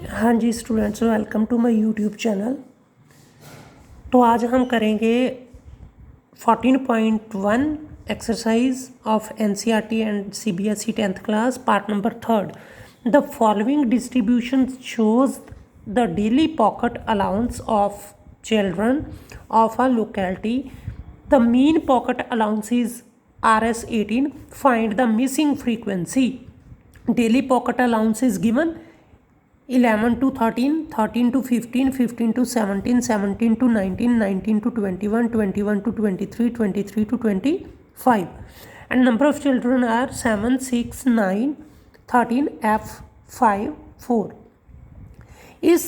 हाँ जी students, welcome to my YouTube channel. तो आज हम करेंगे 14.1 exercise of NCERT and CBSE 10th class part number 3rd। The following distribution shows the daily pocket allowance of children of a locality. The mean pocket allowance is RS18. Find the missing frequency. Daily pocket allowance is given 11 to 13, 13 to 15, 15 to 17, 17 to 19, 19 to 21, 21 to 23, 23 to 25. And number of children are 7, 6, 9, 13, F, 5, 4. इस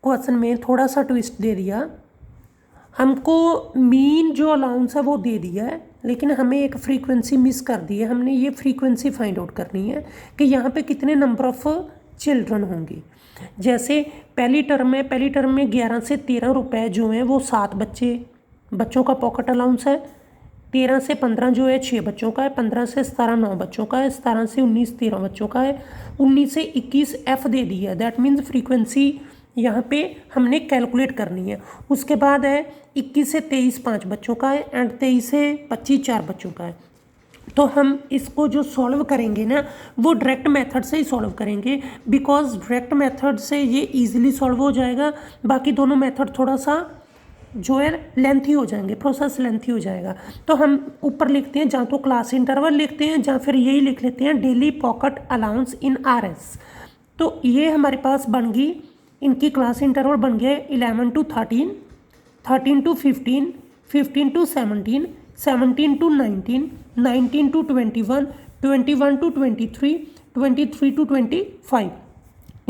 question में थोड़ा सा twist दे दिया। हमको mean जो allowance है वो दे दिया है, लेकिन हमें एक फ्रीक्वेंसी मिस कर दी है। हमने ये फ्रीक्वेंसी फाइंड आउट करनी है कि यहाँ पे कितने नंबर ऑफ चिल्ड्रन होंगे। जैसे पहली टर्म में 11 से 13 रुपए जो हैं वो 7 बच्चों का पॉकेट अलाउंस है। 13 से 15 जो है 6 बच्चों का है। 15 से 17 9 बच्चों का है। 17 से 19 13 बच्चों का है। 19 से 21 F दे दी है। दैट मीन्स फ्रीक्वेंसी यहाँ पे हमने कैलकुलेट करनी है। उसके बाद है 21 से 23 5 बच्चों का है एंड 23 से 25 4 बच्चों का है। तो हम इसको जो सॉल्व करेंगे ना, वो डायरेक्ट मेथड से ही सॉल्व करेंगे, बिकॉज डायरेक्ट मेथड से ये इजीली सॉल्व हो जाएगा। बाकी दोनों मेथड थोड़ा सा जो है लेंथी हो जाएंगे, प्रोसेस लेंथी हो जाएगा। तो हम ऊपर लिखते हैं, जहाँ तो क्लास इंटरवल लिखते हैं, जहाँ फिर यही लिख लेते हैं डेली पॉकेट अलाउंस इन RS। तो ये हमारे पास बन गई, इनकी क्लास इंटरवल बन गया 11 to 13, 13 to 15, 15 to 17, 17 to 19, 19 to 21, 21 to 23, 23 to 25।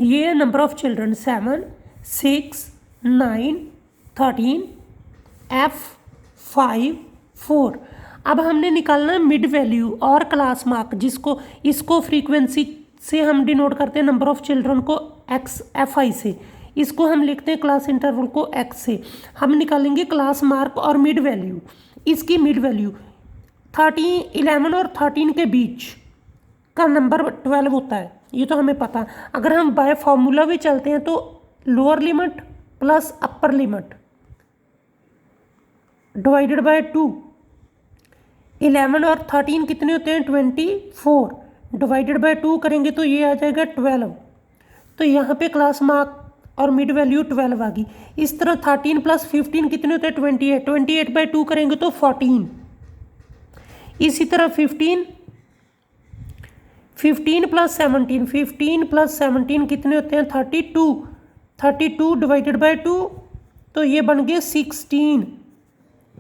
ये है नंबर ऑफ चिल्ड्रन 7, 6, 9, 13, F, 5, 4। अब हमने निकालना है मिड वैल्यू और क्लास मार्क, जिसको इसको फ्रीक्वेंसी से हम डिनोट करते हैं नंबर ऑफ चिल्ड्रन को FI से। इसको हम लिखते हैं क्लास इंटरवल को X से। हम निकालेंगे क्लास मार्क और मिड वैल्यू। इसकी मिड वैल्यू 11 और 13 के बीच का नंबर 12 होता है, ये तो हमें पता। अगर हम बाय फॉर्मूला भी चलते हैं तो lower limit plus upper limit divided by 2। 11 और 13 कितने होते हैं 24, डिवाइडेड बाय 2 करेंगे तो ये आ जाएगा 12। तो यहाँ पे क्लास मार्क और मिड वैल्यू 12 आ गई। इस तरह 13 प्लस 15 कितने होते हैं 28, 28 बाय 2 करेंगे तो 14। इसी तरह 15 प्लस 17, 15 प्लस 17 कितने होते हैं 32, 32 डिवाइडेड बाय 2 तो ये बन गए 16,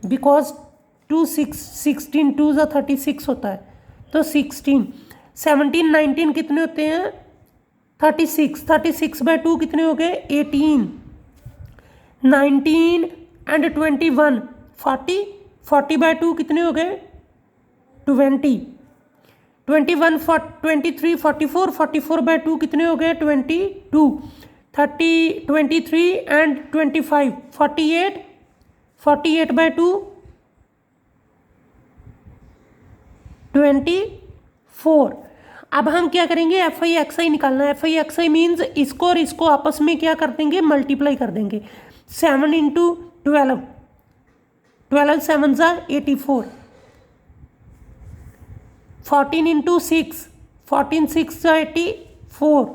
बिकॉज 16 2 ज़ा 36 होता है, तो 16। 17 19 कितने होते हैं 36, 36 बाय 2 कितने हो गए 18, 19 एंड 21 40, 40 बाय 2 कितने हो गए 20, 21 23 44, 44 बाय 2 कितने हो गए 22, 30 23 एंड 25 48, 48 बाय 2 24। अब हम क्या करेंगे FI XI निकालना है। FI XI मीन्स इसको और इसको आपस में क्या कर देंगे मल्टीप्लाई कर देंगे। 7 इंटू 12, 12 7 ज़ा 84, 14 इंटू 6, 14 6 ज़ा 84,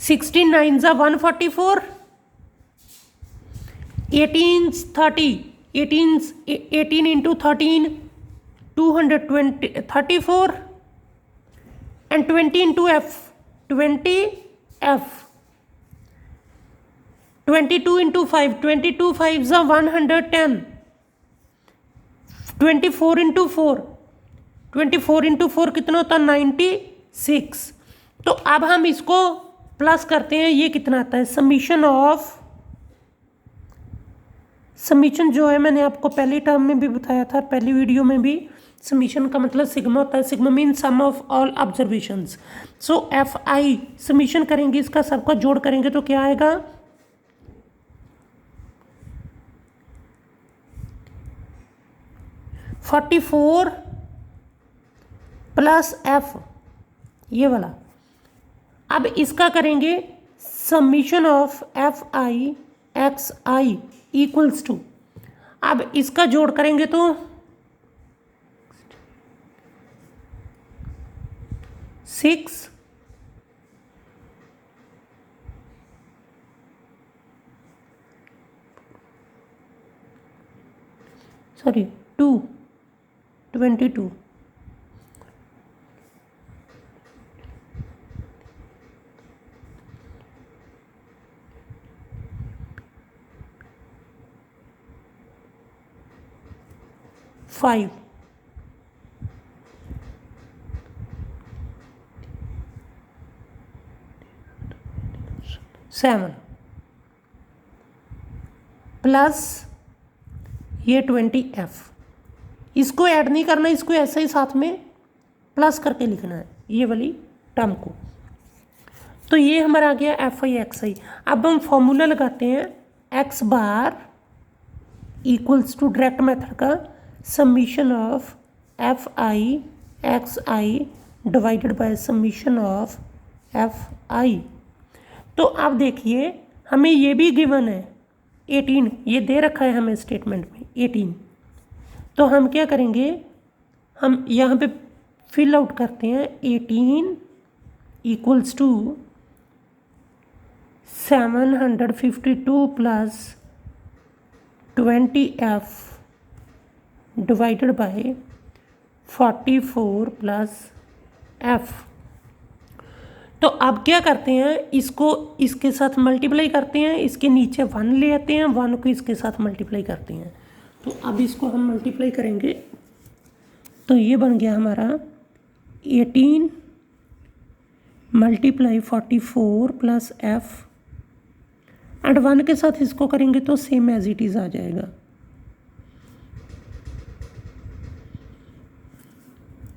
16 9 ज़ा 144, 18 30, 18 into 13 220 34 and 20 into F 20 F, 22 into 5, 22 5 is 110, 24 into 4, 24 into 4 कितना होता है 96। तो अब हम इसको प्लस करते हैं, ये कितना आता है समीशन जो है मैंने आपको पहली टर्म में भी बताया था, पहली वीडियो में भी। समीशन का मतलब सिग्मा होता है। Sigma mean sum of all observations. So FI summation करेंगे, इसका सबका जोड़ करेंगे तो क्या आएगा 44 प्लस F ये वाला अब इसका करेंगे summation of F I x I equals to, अब इसका जोड़ करेंगे तो 6 2 22 5 7 प्लस ये 20F, इसको ऐड नहीं करना, इसको ऐसे ही साथ में प्लस करके लिखना है ये वाली टर्म को। तो ये हमारा आ गया एफ आई एक्स आई। अब हम फॉर्मूला लगाते हैं x bar equals to direct method का summation of F I x i divided by summation of F i. तो अब देखिए हमें ये भी गिवन है 18, ये दे रखा है हमें स्टेटमेंट में 18। तो हम क्या करेंगे, हम यहाँ पे फिल आउट करते हैं 18 equals to 752 plus 20F divided by 44 plus F। तो अब क्या करते हैं, इसको इसके साथ मल्टीप्लाई करते हैं, इसके नीचे 1 ले आते हैं, 1 को इसके साथ मल्टीप्लाई करते हैं। तो अब इसको हम मल्टीप्लाई करेंगे तो ये बन गया हमारा 18 मल्टीप्लाई 44 प्लस F एंड 1 के साथ इसको करेंगे तो सेम एज इट इज़ आ जाएगा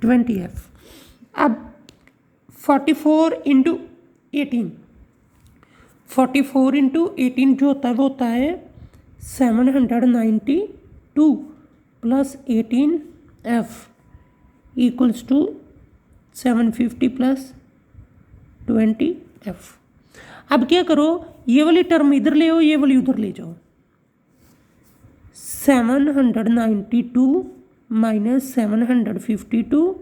20F। अब 44 इंटू 18, 44 इंटू 18 जो होता है वो होता है 792 plus 18F equals to 750 plus 20F। अब क्या करो, ये वाली टर्म इधर ले आओ, ये वाली उधर ले जाओ। 792 minus 752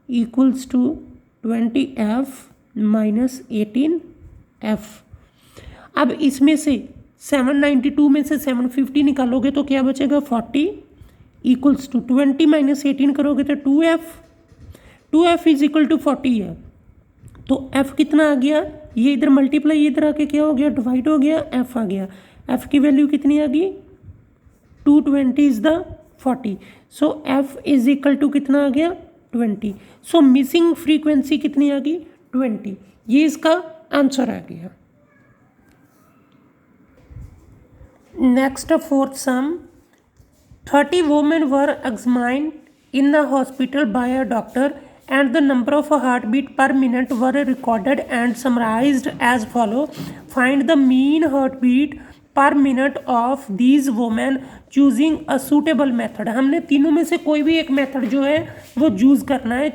equals to 20F minus 18F। अब इसमें से 792 में से 750 निकालोगे तो क्या बचेगा 40 इक्वल्स टू 20 माइनस 18 करोगे तो 2F इज इक्वल टू 40 है। तो F कितना आ गया, ये इधर मल्टीप्लाई इधर आके क्या हो गया, डिवाइड हो गया, F आ गया। F की वैल्यू कितनी आ गई 220 is the 40। So F is equal to कितना आ गया 20। सो मिसिंग फ्रीक्वेंसी कितनी आ गई 20। ये इसका आंसर आ गया। Next fourth some, 30 women were examined in the hospital by a doctor and the number of heartbeat per minute were recorded and summarized as follow. Find the mean heartbeat पर minute of these women choosing a suitable method. हमने तीनों में से कोई भी एक method जो है वो चूज़ करना है,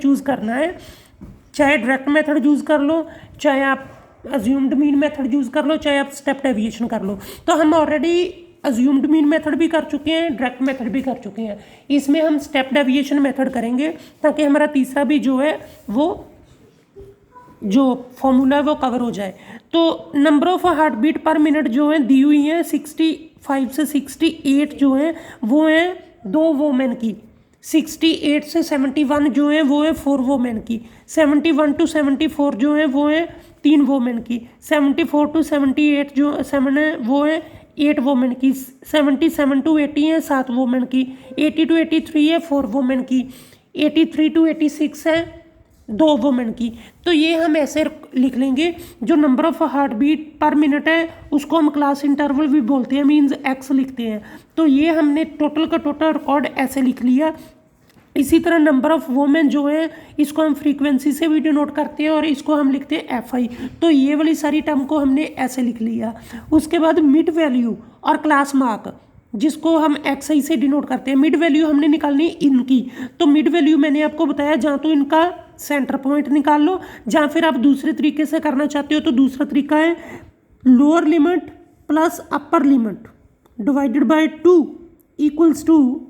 चाहे डायरेक्ट मेथड यूज़ कर लो, चाहे आप अज्यूम्ड मीन मेथड यूज़ कर लो, चाहे आप स्टेप डेविएशन कर लो। तो हम ऑलरेडी अज्यूम्ड मीन मेथड भी कर चुके हैं, डायरेक्ट मेथड भी कर चुके हैं। इसमें हम स्टेप डेविएशन मेथड करेंगे ताकि हमारा तीसरा भी जो है वो जो फॉर्मूला है वो कवर हो जाए। तो number of heart beat per minute जो है दी हुई है 65 से 68 जो है वो है 2 वोमेन की, 68 से 71 जो है वो है 4 वोमेन की, 71 टू 74 जो है वो है 3 वोमेन की, 74 टू 78 जो 7 है वो है 8 वोमेन की, 77 टू 80 है 7 वोमेन की, 80 टू 83 है 4 वोमेन की, 83 टू 86 है 2 वोमेन की। तो ये हम ऐसे लिख लेंगे, जो number of heart beat per minute है उसको हम क्लास इंटरवल भी बोलते हैं, मींस एक्स लिखते हैं। तो ये हमने टोटल का टोटल रिकॉर्ड ऐसे लिख लिया। इसी तरह नंबर ऑफ वोमेन जो है इसको हम फ्रीक्वेंसी से भी डिनोट करते हैं और इसको हम लिखते हैं FI। तो ये वाली सारी टर्म को हमने ऐसे लिख लिया। उसके बाद मिड वैल्यू और क्लास मार्क जिसको हम XI से डिनोट करते हैं, मिड वैल्यू हमने निकालनी इनकी। तो मिड वैल्यू मैंने आपको बताया जहाँ तो इनका सेंटर पॉइंट निकाल लो, या फिर आप दूसरे तरीके से करना चाहते हो तो दूसरा तरीका है lower limit plus upper limit divided by 2 equals to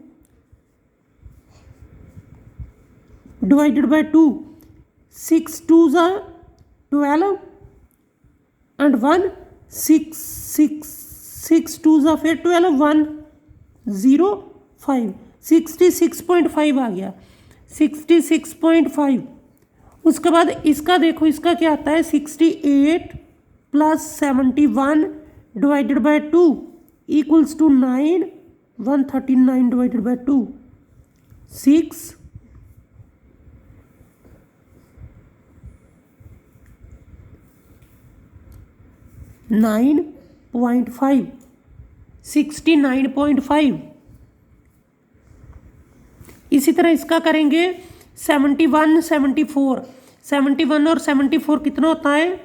divided by 2 6 2s are 12 and 1 6 2s are फिर 12 1 0 5 66.5 आ गया 66.5। उसके बाद इसका देखो, इसका क्या आता है 68 plus 71 divided by 2 equals to 9 139 divided by 2 6 9.5 69.5। इसी तरह इसका करेंगे 71 74 71 और 74 कितना होता है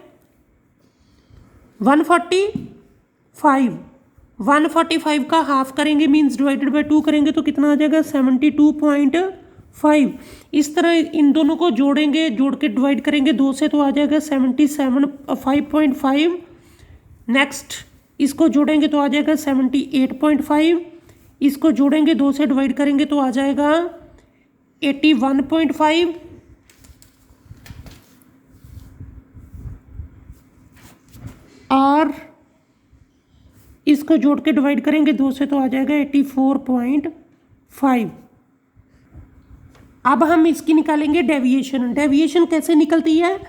145 145 का हाफ करेंगे मीन्स डिवाइडेड बाय 2 करेंगे तो कितना आ जाएगा 72.5। इस तरह इन दोनों को जोड़ेंगे, जोड़ के डिवाइड करेंगे 2 से तो आ जाएगा 5.5। नेक्स्ट इसको जोड़ेंगे तो आ जाएगा 78.5। इसको जोड़ेंगे 2 से डिवाइड करेंगे तो आ जाएगा 81.5। और इसको जोड़ के डिवाइड करेंगे 2 से तो आ जाएगा 84.5। अब हम इसकी निकालेंगे डेविएशन। डेविएशन कैसे निकलती है,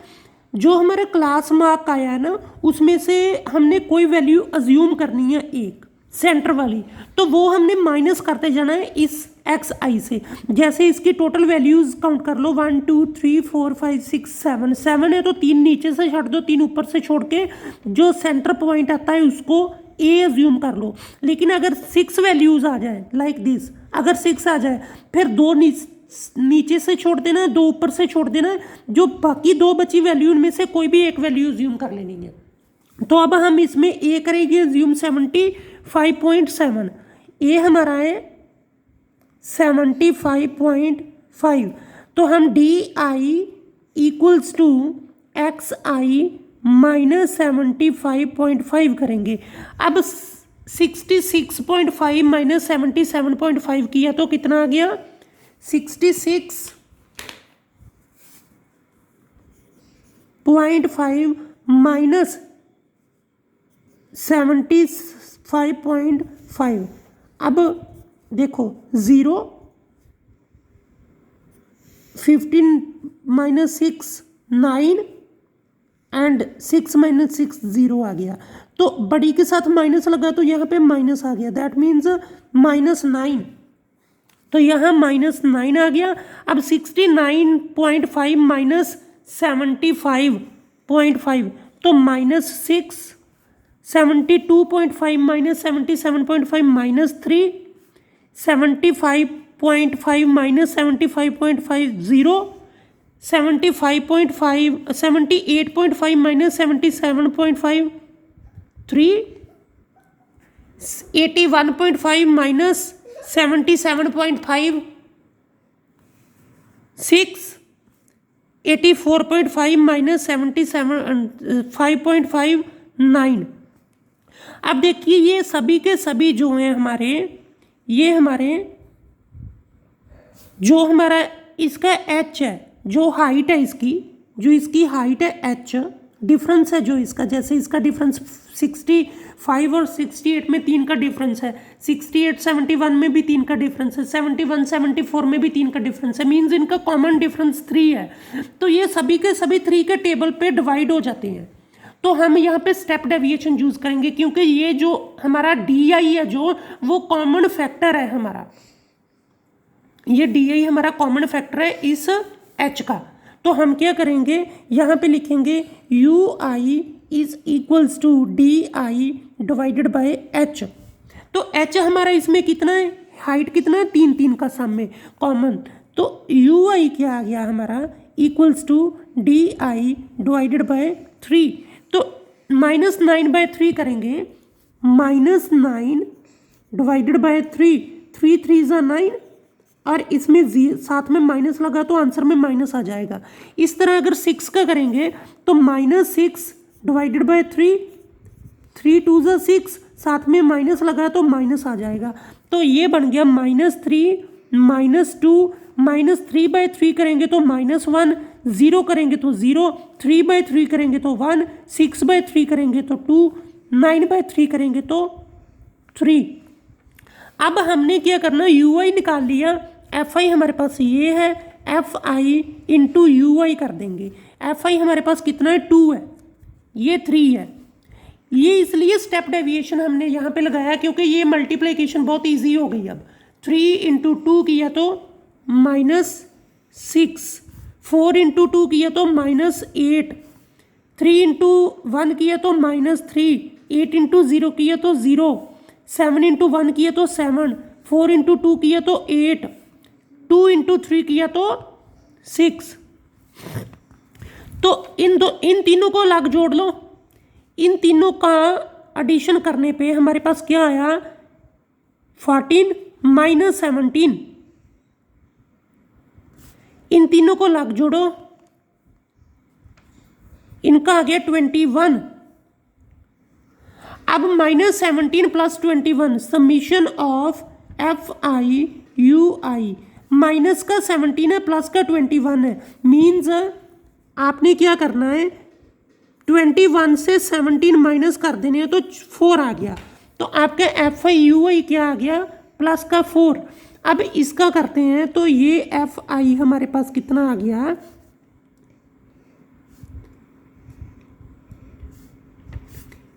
जो हमारा क्लास मार्क आया है ना उसमें से हमने कोई वैल्यू अज्यूम करनी है एक सेंटर वाली, तो वो हमने माइनस करते जाना है इस एक्स आई से। जैसे इसकी टोटल वैल्यूज काउंट कर लो 1 2 3 4 5 6 7 7 है तो 3 नीचे से छोड़ दो, 3 ऊपर से छोड़ के जो सेंटर पॉइंट आता है उसको ए अज्यूम कर लो। लेकिन अगर 6 वैल्यूज आ जाए लाइक दिस, अगर 6 आ जाए फिर 2 नीचे से छोड़ देना है, 2 ऊपर से छोड़ देना है, जो बाकी 2 बची वैल्यू उनमें से कोई भी एक वैल्यू अज्यूम कर लेनी है। तो अब हम इसमें ए करेंगे अज्यूम 75.7। ए हमारा है 75.5। तो हम D I equals to X I minus 75.5 करेंगे। अब 66.5 माइनस 77.5 किया तो कितना आ गया 66.5 माइनस 75.5। अब देखो 0 15 माइनस 6 9 एंड 6 माइनस 6 0 आ गया। तो बड़ी के साथ माइनस लगा तो यहाँ पे माइनस आ गया, दैट मीन्स -9। तो यहाँ -9 आ गया। अब 69.5 माइनस 75.5 तो -6। 72.5 minus 77.5 -3। 75.5 minus 75.5 0। 78.5 minus 77.5 3। 81.5 minus 77.5 6। 84.5 minus 75.5 9। अब देखिए ये सभी के सभी जो हैं हमारे, ये हमारे जो हमारा इसका एच है, जो हाइट है इसकी, जो इसकी हाइट है एच, डिफरेंस है जो इसका, जैसे इसका डिफरेंस 65 और 68 में 3 का डिफरेंस है, 68 71 में भी 3 का डिफरेंस है, 71 74 में भी 3 का डिफरेंस है, मीन्स इनका कॉमन डिफरेंस 3 है। तो ये सभी के सभी 3 के टेबल पे डिवाइड हो जाते हैं। तो हम यहाँ पे स्टेप डेविएशन यूज करेंगे क्योंकि ये जो हमारा डी आई है जो वो कॉमन फैक्टर है हमारा, ये डी आई हमारा कॉमन फैक्टर है इस एच का। तो हम क्या करेंगे, यहाँ पे लिखेंगे U I is equals to D I divided by H. तो एच हमारा इसमें कितना है, हाइट कितना है 3 3 का सम में कॉमन। तो यू आई क्या आ गया हमारा equals to D I divided by 3। तो -9/3 करेंगे, -9 डिवाइडेड बाय 3, 3 3 ज़ा 9, और इसमें साथ में माइनस लगा तो आंसर में माइनस आ जाएगा। इस तरह अगर 6 का करेंगे तो -6 डिवाइडेड बाय 3, 3 2 ज़ा 6, साथ में माइनस लगा तो माइनस आ जाएगा। तो ये बन गया -3 -2 -3/3 करेंगे तो -1, 0 करेंगे तो 0, 3/3 करेंगे तो 1, 6/3 करेंगे तो 2, 9/3 करेंगे तो 3। अब हमने क्या करना, UI निकाल लिया, FI हमारे पास ये है, FI इंटू UI कर देंगे। FI हमारे पास कितना है, 2 है, ये 3 है। ये इसलिए स्टेप डेविएशन हमने यहाँ पे लगाया क्योंकि ये मल्टीप्लिकेशन बहुत इजी हो गई। अब 3 × 2 किया तो -6, 4 × 2 किया तो -8, 3 × 1 किया तो -3, 8 × 0 किया तो 0, 7 × 1 किया तो 7, 4 × 2 किया तो 8, 2 × 3 किया तो 6। तो इन तीनों को अलग जोड़ लो। इन तीनों का एडिशन करने पे हमारे पास क्या आया, 14 - 17। इन तीनों को अलग जोड़ो, इनका आ गया 21। अब -17 + 21 summation of FI UI, minus का 17 है, प्लस का 21 है, मीन्स आपने क्या करना है, 21 से 17 माइनस कर देने हैं तो 4 आ गया। तो आपका FI UI क्या आ गया, प्लस का 4। अब इसका करते हैं तो ये FI हमारे पास कितना आ गया,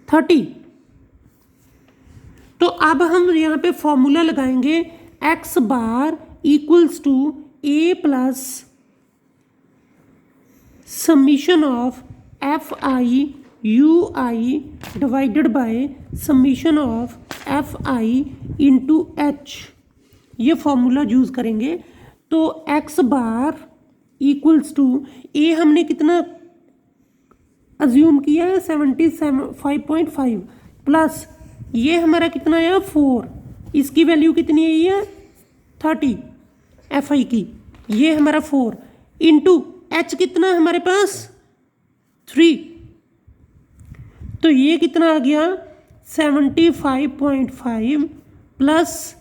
30। तो अब हम यहाँ पे फॉर्मूला लगाएंगे, x bar equals to A plus summation of FI UI divided by summation of FI into H। ये फॉर्मूला यूज़ करेंगे। तो x bar equals to A हमने कितना अज्यूम किया है, 75.5 प्लस ये हमारा कितना है 4, इसकी वैल्यू कितनी है ये 30 FI की, ये हमारा 4 इंटू H कितना है हमारे पास 3। तो ये कितना आ गया 75.5 प्लस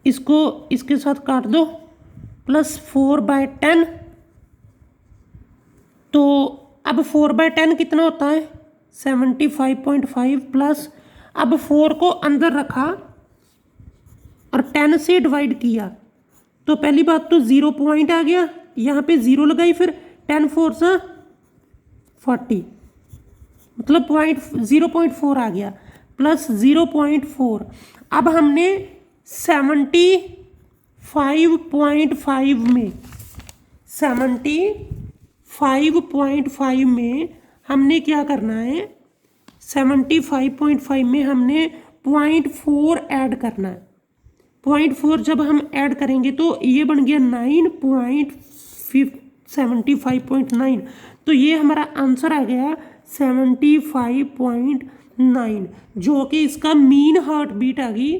इसको इसके साथ काट दो, प्लस 4/10। तो अब 4/10 कितना होता है 75.5 प्लस, अब 4 को अंदर रखा और 10 से डिवाइड किया तो पहली बात तो 0 पॉइंट आ गया, यहाँ पे 0 लगाई, फिर 10 4 सा 40, मतलब 0.4 आ गया, प्लस 0.4। अब हमने 75.5 में हमने क्या करना है, 75.5 में हमने 0.4 ऐड करना है। 0.4 जब हम ऐड करेंगे तो ये बन गया 9.75.9। तो ये हमारा आंसर आ गया 75.9, जो कि इसका मीन हार्ट बीट आ गई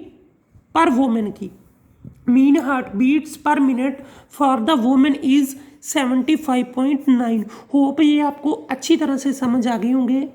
पर वुमेन की। Mean heart beats per minute for the women is 75.9। Hope ये आपको अच्छी तरह से समझ आ गए होंगे।